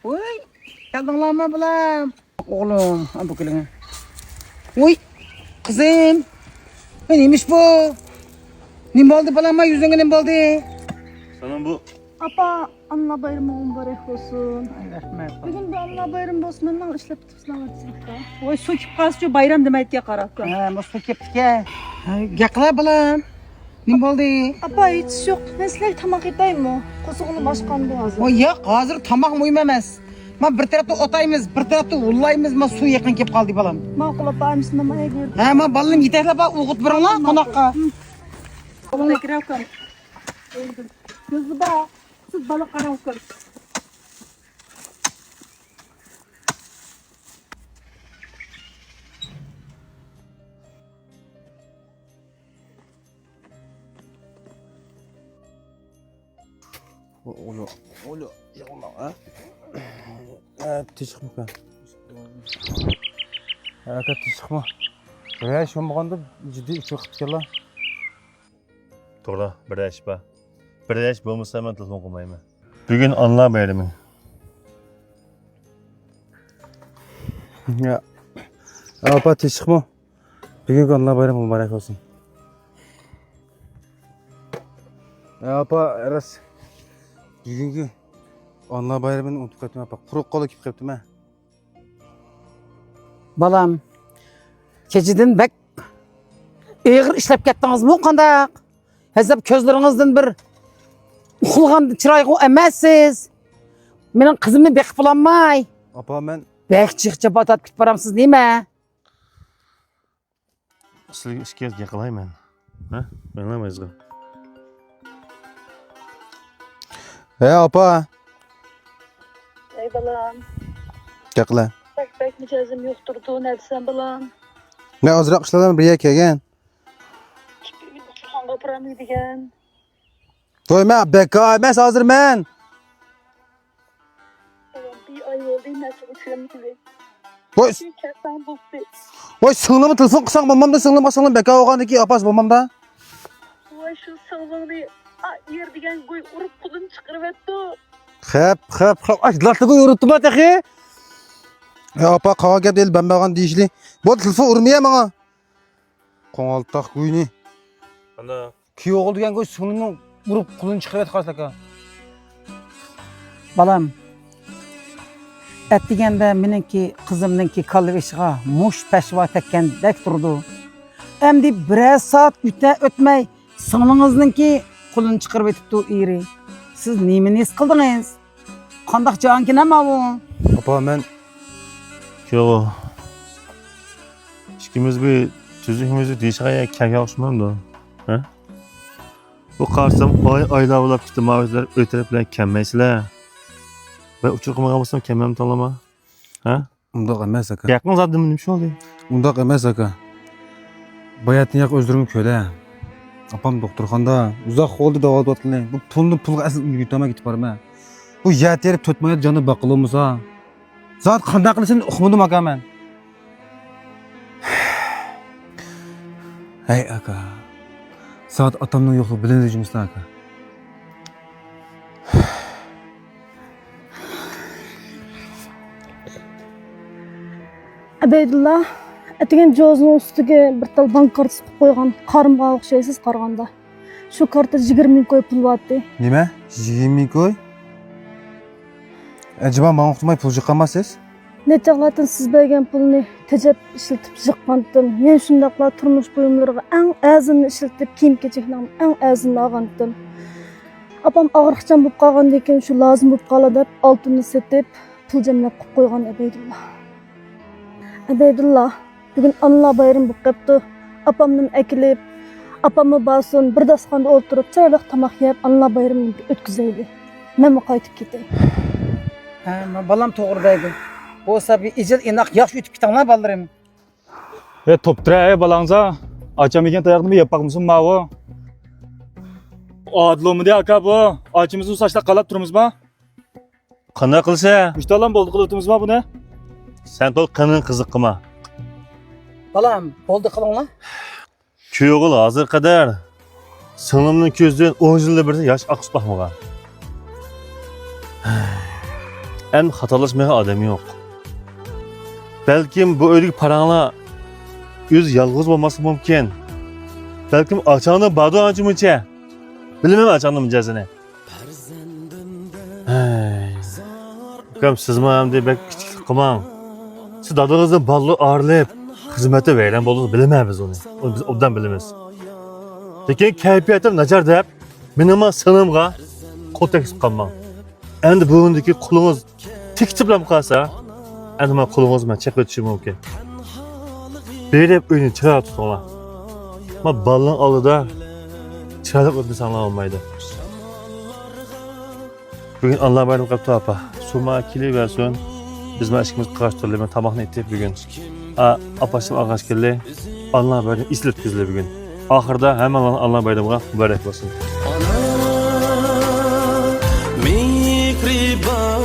Oy, geldin lama bulam. Oğlum, bu kelime. Oy, kızım. Neymiş bu? Ne oldu balama yüzüne ne oldu? Sana bu Apa, Allah bayramı mübarek olsun. Ay rahmet. Bugün de Allah bayramı olsun. Ben mal işlep tutulamadıysak da. Oy, su kip kalsın bayram demeydi diye karakter. Ha, su kip ki. Yakla balam. Ne oldu? Apa hiç yok. Ben sizler tamak edeyim mi? Kosuğunu başkan boğazı. Oy ya, hazır tamak muymamaz. Ma bir tarafta otayımız, bir tarafta ullayımız, ma su yakın kip kaldı balam. Mağul apa misin namaya girdi. Ha, ma balım yeterli bak, uğut bir la, konakka. Oğlum ekran kan. Gözü bak. Siz balık karavuklar. Olo, yağma ha. Tişik mi kan? Aka tişik mi? Ya şu mağanda ciddi uçak gel lan. To'g'ri, birlash ba. Birlash bo'lmasa men telefon qilmayman. Bugun Allah bayrami. Ya. Apa tishikmi? Bugun Allah bayrami muborak olsun. Ya apa ras. Bugungi Allah bayramini unutib ketdim apa. Quruq qo'l kelib ketdim ha. Balam, keçidin bek ağır işlep gettiniz mi kandak? Hesap közlerinizden bir uxulgan çırayğı emezsiz. Benim kızımı bekip bulanmay. Apa ben Bek çıkça batat küt paramsız değil mi? sizga ishga yaqinlayman. Ha? Anglamaysiz. Hey apa. Ey balam. Yaqinla. Bek micazım yokturdu. Ne desem balam. Ne azroq ishlardan birga kelgan. Uçurxanға paramı degen. Voy men beka emas hozir men. Bir ay oldu. Nasıl uçuyorum gibi. Voy, Bir kertan buldu. voy singlimni telefon qilsang bo'lmamda, singlim beka olgandiki opas bo'lmamda. Vay şu sağlığını yer degen goy urup pulun çıkarıp etti. Hep. Ajlatlığı yuruttum ataxi. Ya apa qawa gap deyil banbagan deyishli. Bu telefon urmaya manga. Qo'ng'altoq guyni. Ana Kuyov degan go'y singlimni urib qulun chiqarib qarsak. Balam, et degende meniki kızımınki kalveşiga muş peşva tekken dek durdu. Endi biraz saat ötmey sınınızınki kulun çıkarıp etipti iri. Siz nemini his kıldınız? Kandak canki ne ma bu? Apa men yo'q. Ikkimiz bir tuzukimizni deyishga kaga o'xshamaydi. Ha? Bu qarsam oylavlab ketdi, mavzular o'tirib bilan kelmaysizlar. Va uchur qilmagan bo'lsam kelmam tanlama. Ha? undaq emas aka. Yaqin zadim nima bo'ldi? Undaq emas aka. Bayatni yoq o'zdirim ko'la. Apam doktorxonada uzoq bo'ldi davolatlayman. Bu pulni pulga asl yutama ketib borman. Bu yaterib to'tmaydi joni baqilimiz-a. Zot qanday qilishini uqmadim aka men. Hey aka. Zot atamning yo'qligi bilinajimizda aka. Abeydullah, etigen jozunun üstüge bir tal bank kartası koygan karımga okşaysız karganda. Şu kartta 20 ming koy pul vatdi. Nima? 20 ming koy? Acaba men uqtmay pul jiqamasiz? Neçe qatin siz bergen pulni tejep işletip jiqqandım. Men şundaqla turmuş buyumlarga en azını işletip kiyim kecheklarni en azını algandim. Apam ağırıqchan bo'lib qolgandan keyin shu lozim bo'lib qoladi deb oltinni setib pul jamlab qo'yib qo'ygan Abeydullah. Abeydullah, bugün Allah bayram bo'lib qopti. Apamning akilib, apamni basun bir dastonda o'tirib, chiroyli tamoq yeb Allah bayramini o'tkazaylik. Men qaytib ketay. Ha, balam to'g'ridaydi. Bo'lsa bir ijil inoq yaxshi o'tib ketinglar balarim. Toptira balangza. Açamagan tayoqni yeb baqmisiz mavu? Adlomida aka bu. Ochimizni sochda qalab turamizmi? Qanday qilsa? Mishtalan bo'ldi qilib o'tibmizmi buni? Sen to'q qinin qiziq qilma. Balam, bo'ldi qilinglar. Kuyog'il hozir qadar singlimning ko'zidan 10 yilda bir yosh oqib boqmagan. en hatalaşmayan adamı yok. Belki bu öyle paranla yüz yalnız olması mümkün. Belki açanı badu acımıca. Bilmem açanı mücazene. Bakalım siz mi hem de bek küçük kıman. Siz dadınızda ballı ağırlayıp hizmete verilen bolunuz bilemeyiz onu. Onu biz obdan bilemeyiz. Lekin kayfiyetim nacar deyip minima sınımga konteks kalmam. Endi bugündeki kulunuz tik çıplak kalsa endi men kulunuz men çek ötüşüm mümkün. Berip önü çıra tutular. Ma balın alıda çıralık ötü sanlar olmaydı. Bugün Allah bayram kaptı apa. Suma kili versin. Bizim aşkımız karşıtırlı. Ben tamahını ettik bugün. Apaşım ağaç kelli. Allah bayram islet bizle bugün. Ahırda hemen Allah bayramına mübarek olsun. Ana, mihriban.